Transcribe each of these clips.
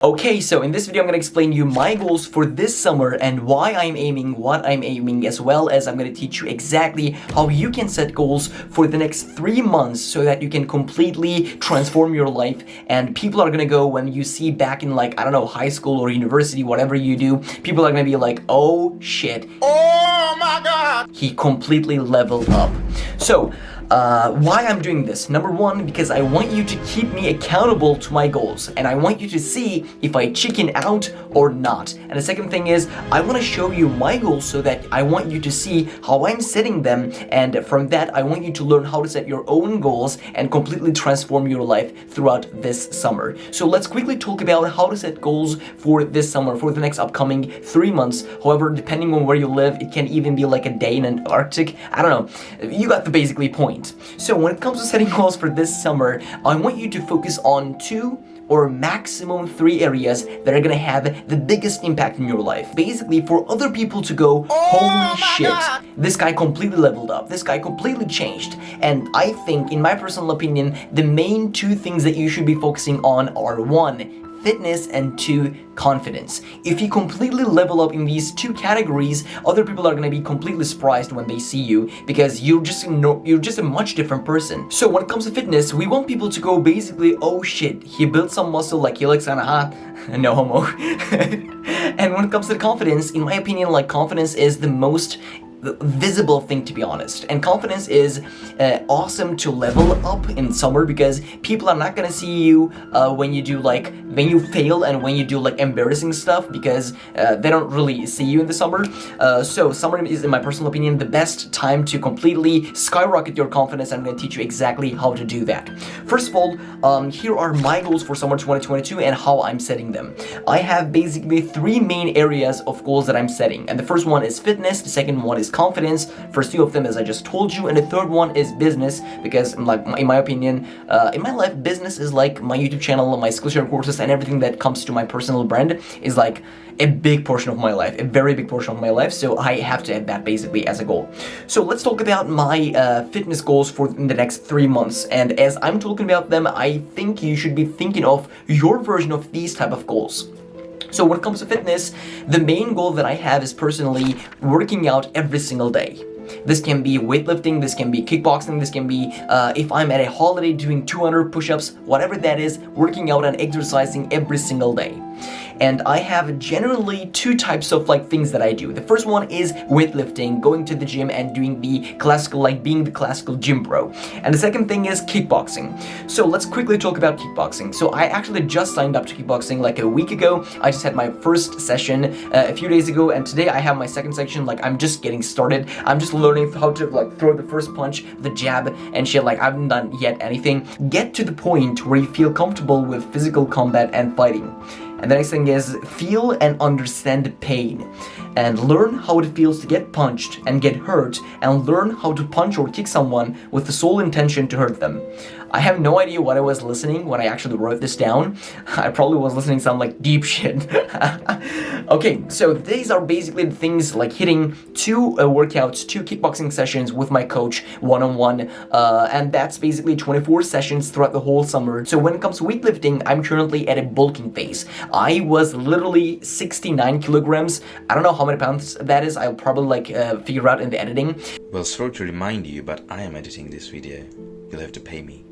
Okay, so in this video I'm going to explain you my goals for this summer and why I'm aiming, what I'm aiming, as well as I'm going to teach you exactly how you can set goals for the next 3 months so that you can completely transform your life. And people are going to go, when you see back in, like, I don't know, high school or university, whatever you do, people are going to be like, oh shit, oh my god, he completely leveled up. So why I'm doing this? Number one, because I want you to keep me accountable to my goals, and I want you to see if I chicken out or not. And the second thing is, I want to show you my goals so that I want you to see how I'm setting them, and from that I want you to learn how to set your own goals and completely transform your life throughout this summer. So let's quickly talk about how to set goals for this summer, for the next upcoming 3 months. However, depending on where you live, it can even be like a day in an Arctic. I don't know. You got the basically point. So when it comes to setting goals for this summer, I want you to focus on 2 or maximum 3 areas that are gonna have the biggest impact in your life. Basically, for other people to go, holy shit, this guy completely leveled up, this guy completely changed. And I think, in my personal opinion, the main 2 things that you should be focusing on are 1, fitness, and 2, confidence. If you completely level up in these 2 categories, other people are gonna be completely surprised when they see you, because you're just a much different person. So when it comes to fitness, we want people to go basically, oh shit, he built some muscle, like he looks kinda hot. No homo. And when it comes to confidence, in my opinion, like, confidence is the most visible thing, to be honest. And confidence is awesome to level up in summer, because people are not gonna see you when you do, like, when you fail and when you do like embarrassing stuff, because they don't really see you in the summer. So summer is, in my personal opinion, the best time to completely skyrocket your confidence. I'm gonna teach you exactly how to do that. First of all, here are my goals for summer 2022 and how I'm setting them. I have basically 3 main areas of goals that I'm setting, and the first one is fitness, the second one is confidence, first 2 of them, as I just told you, and the third one is business, because, like, in my opinion, in my life, business is like my YouTube channel, my SKILLSHARE courses, and everything that comes to my personal brand is like a big portion of my life, a very big portion of my life, so I have to add that basically as a goal. So let's talk about my fitness goals for the next 3 months, and as I'm talking about them, I think you should be thinking of your version of these type of goals. So when it comes to fitness, the main goal that I have is personally working out every single day. This can be weightlifting, this can be kickboxing, this can be, if I'm at a holiday, doing 200 push-ups, whatever that is, working out and exercising every single day. And I have generally 2 types of, like, things that I do. The first one is weightlifting, going to the gym and doing the classical, like, being the classical gym bro. And the second thing is kickboxing. So let's quickly talk about kickboxing. So I actually just signed up to kickboxing like a week ago. I just had my first session a few days ago, and today I have my second section. Like, I'm just getting started. I'm just learning how to, like, throw the first punch, the jab, and shit. Like, I haven't done yet anything. Get to the point where you feel comfortable with physical combat and fighting. And the next thing is feel and understand pain, and learn how it feels to get punched and get hurt, and learn how to punch or kick someone with the sole intention to hurt them. I have no idea what I was listening when I actually wrote this down. I probably was listening to some, like, deep shit. Okay, so these are basically the things, like hitting 2 workouts, 2 kickboxing sessions with my coach, one-on-one, and that's basically 24 sessions throughout the whole summer. So when it comes to weightlifting, I'm currently at a bulking phase. I was literally 69 kilograms. I don't know how many pounds that is. I'll probably, like, figure out in the editing. Well, sorry to remind you, but I am editing this video. You'll have to pay me.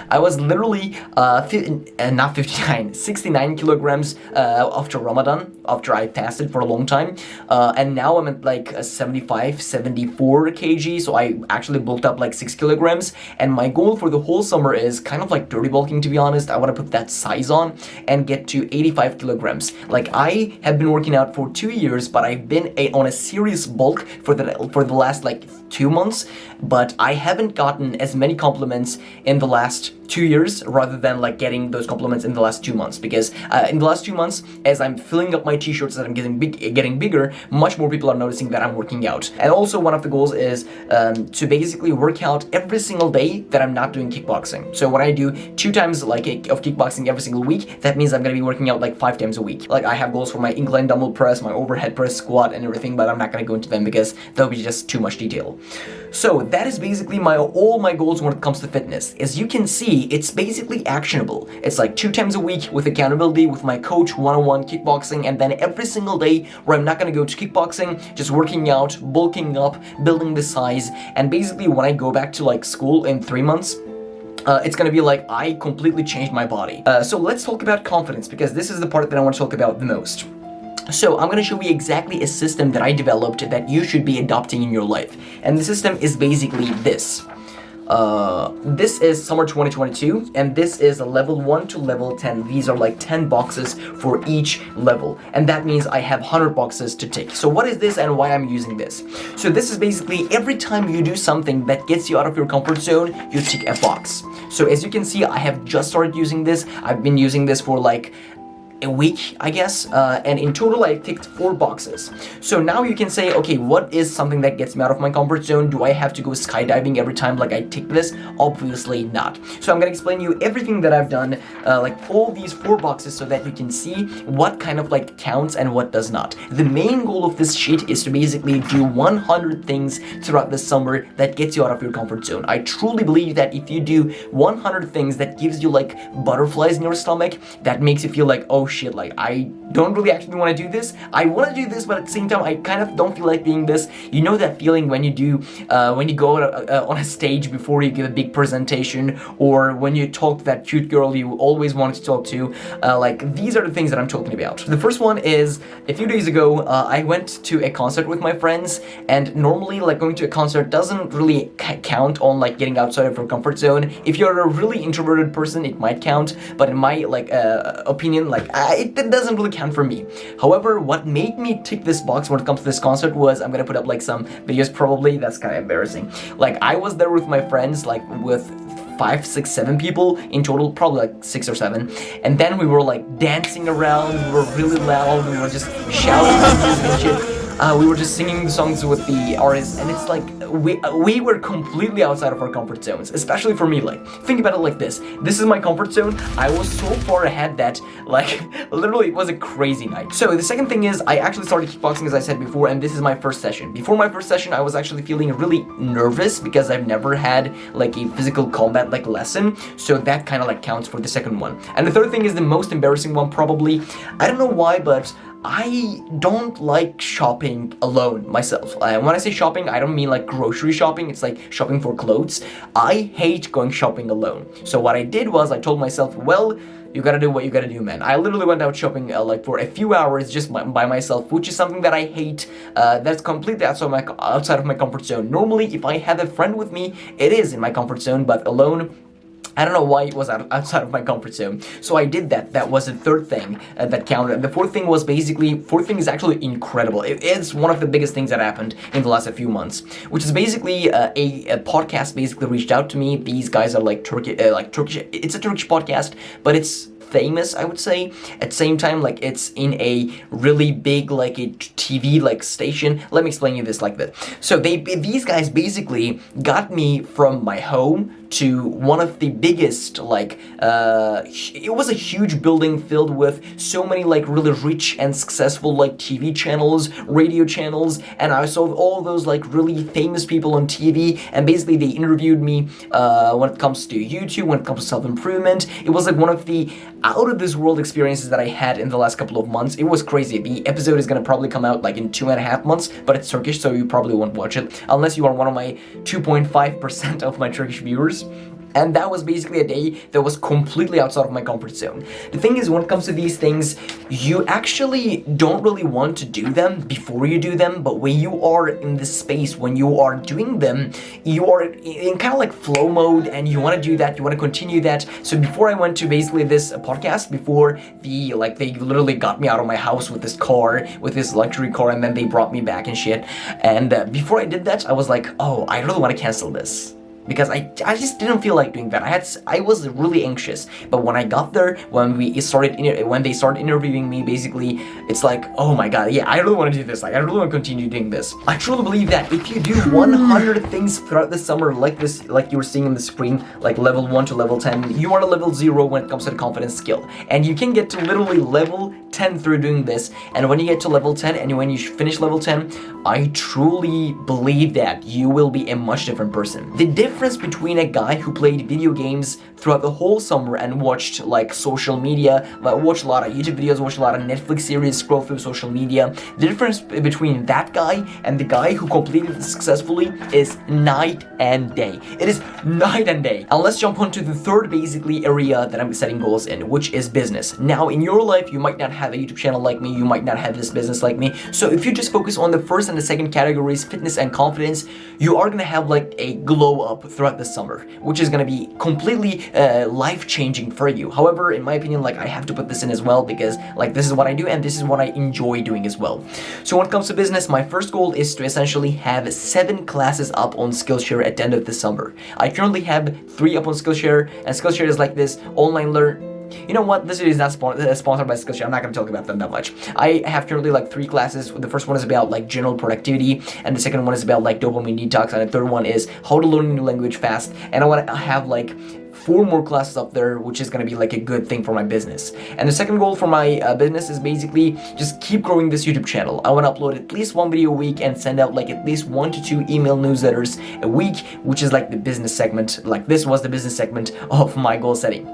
I was literally not 59, 69 kilograms after Ramadan, after I fasted for a long time, and now I'm at like 75, 74 kg, so I actually bulked up like 6 kilograms, and my goal for the whole summer is kind of like dirty bulking, to be honest. I want to put that size on and get to 85 kilograms. Like, I have been working out for 2 years, but I've been on a serious bulk for the last like 2 months, but I haven't gotten as many compliments in the last 2 years rather than like getting those compliments in the last 2 months, because in the last 2 months, as I'm filling up my t-shirts, that I'm getting bigger, much more people are noticing that I'm working out. And also one of the goals is to basically work out every single day that I'm not doing kickboxing. So when I do 2 times like of kickboxing every single week, that means I'm gonna be working out like 5 times a week. Like, I have goals for my incline dumbbell press, my overhead press, squat, and everything, but I'm not gonna go into them because that'll be just too much detail. So that is basically all my goals when it comes to fitness. As you can see, it's basically actionable. It's like 2 times a week with accountability with my coach, one-on-one kickboxing, and then every single day where I'm not gonna go to kickboxing, just working out, bulking up, building the size, and basically when I go back to like school in 3 months, it's gonna be like I completely changed my body. So let's talk about confidence, because this is the part that I want to talk about the most. So I'm gonna show you exactly a system that I developed that you should be adopting in your life. And the system is basically this. This is summer 2022, and this is a level 1 to level 10. These are like 10 boxes for each level, and that means I have 100 boxes to tick. So what is this and why I'm using this? So this is basically every time you do something that gets you out of your comfort zone, you tick a box. So as you can see, I have just started using this. I've been using this for like a week, I guess, and in total I ticked 4 boxes. So now you can say, okay, what is something that gets me out of my comfort zone? Do I have to go skydiving every time like I tick this? Obviously not. So I'm gonna explain you everything that I've done, like all these 4 boxes, so that you can see what kind of like counts and what does not. The main goal of this sheet is to basically do 100 things throughout the summer that gets you out of your comfort zone. I truly believe that if you do 100 things that gives you like butterflies in your stomach, that makes you feel like, oh shit, like I don't really actually want to do this. I want to do this, but at the same time I kind of don't feel like doing this. You know that feeling when you do when you go on a stage before you give a big presentation, or when you talk to that cute girl you always wanted to talk to. Like these are the things that I'm talking about. The first one is a few days ago I went to a concert with my friends, and normally like going to a concert doesn't really count on like getting outside of your comfort zone. If you're a really introverted person, it might count, but in my like opinion, like it doesn't really count for me. However, what made me tick this box when it comes to this concert was, I'm gonna put up like some videos probably, that's kind of embarrassing. Like I was there with my friends, like with 5, 6, 7 people in total, probably like 6 or 7, and then we were like dancing around, we were really loud, we were just shouting and shit. We were just singing songs with the artists, and it's like we were completely outside of our comfort zones, especially for me. Like, think about it like this. This is my comfort zone. I was so far ahead that, like, literally it was a crazy night. So the second thing is, I actually started kickboxing, as I said before, and this is my first session. Before my first session, I was actually feeling really nervous because I've never had like a physical combat like lesson, so that kind of like counts for the second one. And the third thing is the most embarrassing one probably. I don't know why, but I don't like shopping alone myself. When I say shopping, I don't mean like grocery shopping. It's like shopping for clothes. I hate going shopping alone. So what I did was I told myself, well, you gotta do what you gotta do, man. I literally went out shopping like for a few hours just by myself, which is something that I hate. That's completely outside of my comfort zone. Normally, if I have a friend with me, it is in my comfort zone, but alone, I don't know why it was outside of my comfort zone. So I did that. That was the third thing that counted. And the fourth thing was basically, fourth thing is actually incredible. It is one of the biggest things that happened in the last few months, which is basically a podcast basically reached out to me. These guys are like Turkish. It's a Turkish podcast, but it's famous, I would say. At the same time, like it's in a really big like a TV like station. Let me explain you this like that. So these guys basically got me from my home to one of the biggest like it was a huge building filled with so many like really rich and successful like TV channels, radio channels, and I saw all those like really famous people on TV, and basically they interviewed me when it comes to YouTube, when it comes to self-improvement. It was like one of the out of this world experiences that I had in the last couple of months. It was crazy. The episode is gonna probably come out like in 2.5 months, but it's Turkish, so you probably won't watch it unless you are one of my 2.5% of my Turkish viewers. And that was basically a day that was completely outside of my comfort zone. The thing is, when it comes to these things, you actually don't really want to do them before you do them, but when you are in this space, when you are doing them, you are in kind of like flow mode, and you want to do that, you want to continue that. So before I went to basically this podcast, before they literally got me out of my house with this car, with this luxury car, and then they brought me back and shit. And before I did that, I was like, oh, I really want to cancel this, because I just didn't feel like doing that. I was really anxious. But when I got there, when they started interviewing me, basically, it's like, oh my god, yeah, I really want to do this. Like, I really want to continue doing this. I truly believe that if you do 100 things throughout the summer, like this, like you were seeing on the screen, like level 1 to level 10, you are a level 0 when it comes to the confidence skill, and you can get to literally level 10 through doing this, and when you get to level 10 and when you finish level 10, I truly believe that you will be a much different person. The difference between a guy who played video games throughout the whole summer and watched like social media, watched a lot of YouTube videos, watched a lot of Netflix series, scroll through social media, the difference between that guy and the guy who completed it successfully is night and day. It is night and day. And let's jump on to the third basically area that I'm setting goals in, which is business. Now in your life, you might not have a YouTube channel like me, you might not have this business like me, so if you just focus on the first and the second categories, fitness and confidence, you are gonna have like a glow up throughout the summer, which is gonna be completely life-changing for you. However, in my opinion, like I have to put this in as well because like this is what I do and this is what I enjoy doing as well. So when it comes to business, my first goal is to essentially have 7 classes up on Skillshare at the end of the summer. I currently have 3 up on Skillshare, and Skillshare is like this online learn. You know what? This video is not sponsored by Skillshare. I'm not going to talk about them that much. I have currently like 3 classes. The first one is about like general productivity, and the second one is about like dopamine detox, and the third one is how to learn a new language fast. And I want to have like 4 more classes up there, which is going to be like a good thing for my business. And the second goal for my business is basically just keep growing this YouTube channel. I want to upload at least 1 video a week and send out like at least 1 to 2 email newsletters a week, which is like the business segment. Like this was the business segment of my goal setting.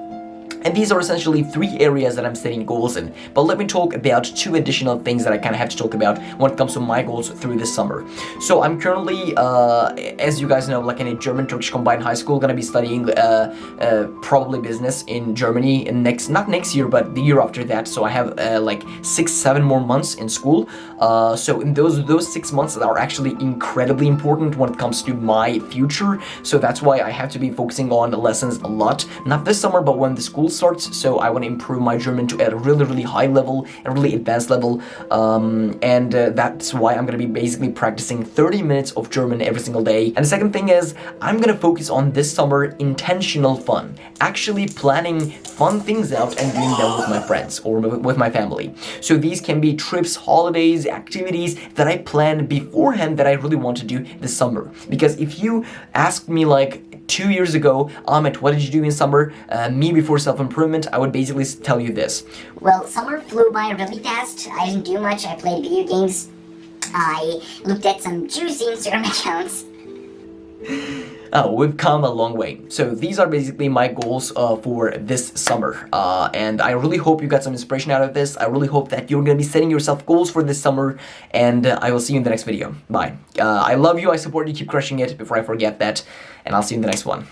And these are essentially 3 areas that I'm setting goals in. But let me talk about 2 additional things that I kind of have to talk about when it comes to my goals through this summer. So I'm currently, as you guys know, like in a German-Turkish combined high school, gonna be studying probably business in Germany in not next year, but the year after that. So I have like 6-7 more months in school. So in those 6 months are actually incredibly important when it comes to my future. So that's why I have to be focusing on the lessons a lot. Not this summer, but when the school starts. So I want to improve my German to a really high level, a really advanced level, and that's why I'm going to be basically practicing 30 minutes of German every single day. And the second thing is I'm going to focus on this summer intentional fun, actually planning fun things out and doing them with my friends or with my family. So these can be trips, holidays, activities that I plan beforehand that I really want to do this summer. Because if you asked me like 2 years ago, Ahmet, what did you do in summer? Me before self-improvement, I would basically tell you this. Well, summer flew by really fast. I didn't do much. I played video games. I looked at some juicy Instagram accounts. Oh, we've come a long way. So these are basically my goals for this summer. And I really hope you got some inspiration out of this. I really hope that you're going to be setting yourself goals for this summer. And I will see you in the next video. Bye. I love you. I support you. Keep crushing it before I forget that. And I'll see you in the next one.